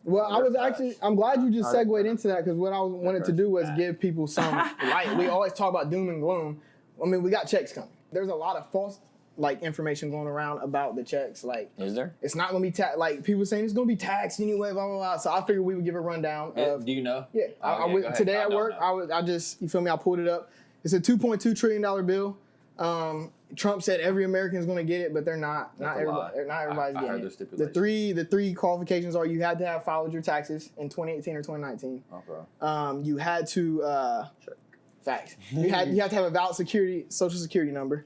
Well, I'm glad you just segued into that because what I wanted to do was give people some light. We always talk about doom and gloom. I mean, we got checks coming. There's a lot of false information going around about the checks. Is there? It's not going to be taxed. People saying it's going to be taxed anyway, blah, blah, blah. So I figured we would give a rundown. Do you know? Yeah. Today at work, I just, you feel me, I pulled it up. It's a $2.2 trillion bill. Trump said every American is going to get it, but they're not. Not everybody's getting it. The three qualifications are you had to have filed your taxes in 2018 or 2019. Okay. You had to facts. You have to have a valid social security number.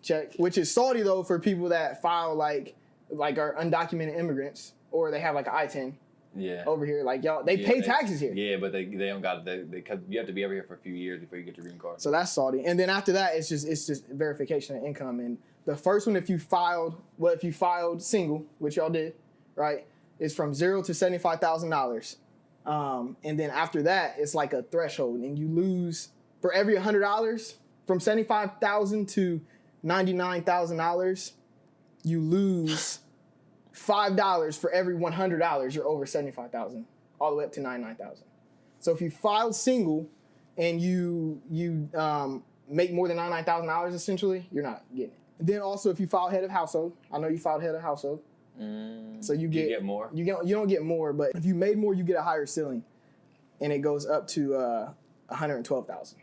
Check. Which is salty though for people that file like are undocumented immigrants or they have like an I-10. Yeah. Over here, y'all, they pay taxes here. Yeah, but they don't got because you have to be over here for a few years before you get your green card. So that's salty. And then after that, it's just verification of income. And the first one, if you filed single, which y'all did, right, is from $0 to $75,000. And then after that, it's like a threshold, and you lose for every $100 from $75,000 to $99,000. You lose $5 for every $100 you're over $75,000, all the way up to $99,000. So if you file single and you make more than $99,000, essentially, you're not getting it. Then also, if you file head of household, I know you filed head of household, so you get more. You don't get more, but if you made more, you get a higher ceiling, and it goes up to $112,500.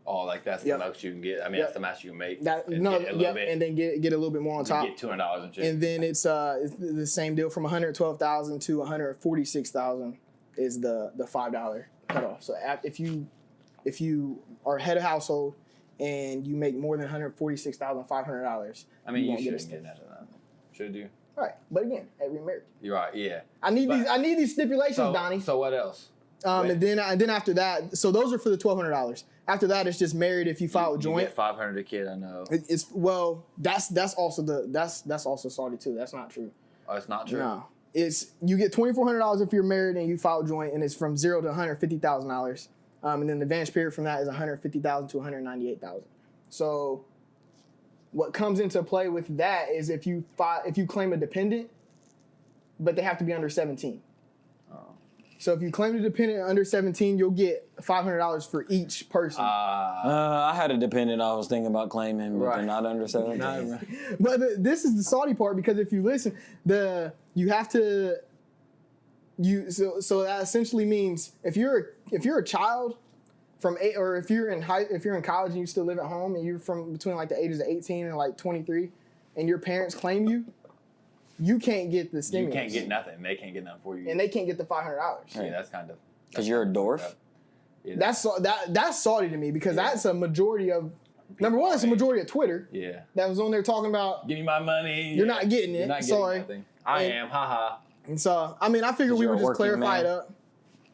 Oh, that's the most you can get. I mean, that's the max you can make. And then get a little bit more on top. Get $200 and shit. And then it's the same deal from $112,000 to $146,000 is the $5 cutoff. So if you are head of household and you make more than $146,500, I mean, you shouldn't get that. Should you? Right, but again, every American. You're right. Yeah. I need these stipulations, Donnie. So what else? And then after that, so those are for the $1,200. After that, it's just married if you file joint. You get $500 a kid, I know. That's also salty too. That's not true. Oh, it's not true. No, you get $2,400 if you're married and you file joint, and it's from $0 to $150,000. And then the advance period from that is $150,000 to $198,000. So what comes into play with that is if you claim a dependent, but they have to be under 17. So if you claim a dependent under 17, you'll get $500 for each person. I had a dependent I was thinking about claiming, but they're not under 17. But this is the salty part, because if you listen, so that essentially means if you're a child from 8, or if you're in college and you still live at home and you're from between the ages of 18 and 23, and your parents claim you can't get the stimulus. You can't get nothing. They can't get nothing for you. And they can't get the $500. Yeah, that's kind of... Because you're a dwarf? Yeah, that's salty to me, because that's a majority of... Number one, it's a majority of Twitter. Yeah. That was on there talking about... Give me my money. You're not getting it. You're not getting Sorry. nothing. I am. Haha. And so, I mean, I figured we would just clarify it up.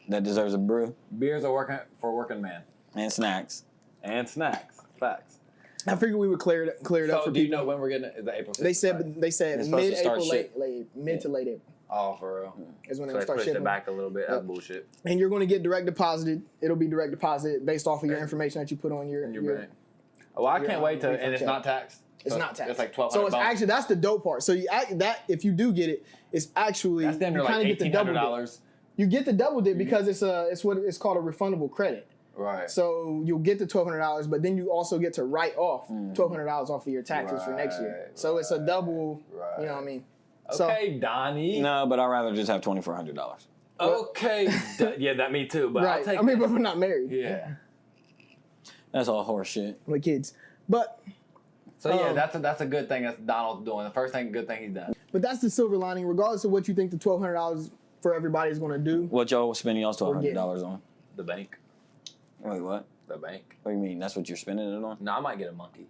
That deserves a brew. Beers are working for working man. And snacks. Facts. I figured we would clear it up for people. So do you know when we're getting it? Is that April 6th? They said mid-April, mid to late April. Oh, for real? Is when So they they start pushed shipping. it back a little bit. That's bullshit. And you're going to get direct deposited. It'll be direct deposited based off of your information that you put on your bank. Oh, I can't wait to, and it's not taxed. It's not taxed. It's like $1,200. So it's actually, that's the dope part. So if you do get it, it's actually, that's then you like get the double dip. You get the double dip because it's what it's called a refundable credit. Right. So you'll get the $1,200, but then you also get to write off $1,200 off of your taxes for next year. So it's a double, you know what I mean? Okay, Donnie. No, but I'd rather just have $2,400. Okay. Yeah, that me too, but I'll take but we're not married. Yeah. That's all horse shit. With kids. But... So yeah, that's a good thing that Donald's doing. The first good thing he's done. But that's the silver lining, regardless of what you think the $1,200 for everybody is going to do. What y'all spending y'all's $1,200 on? The bank. Wait, what? The bank. What do you mean? That's what you're spending it on? No, I might get a monkey.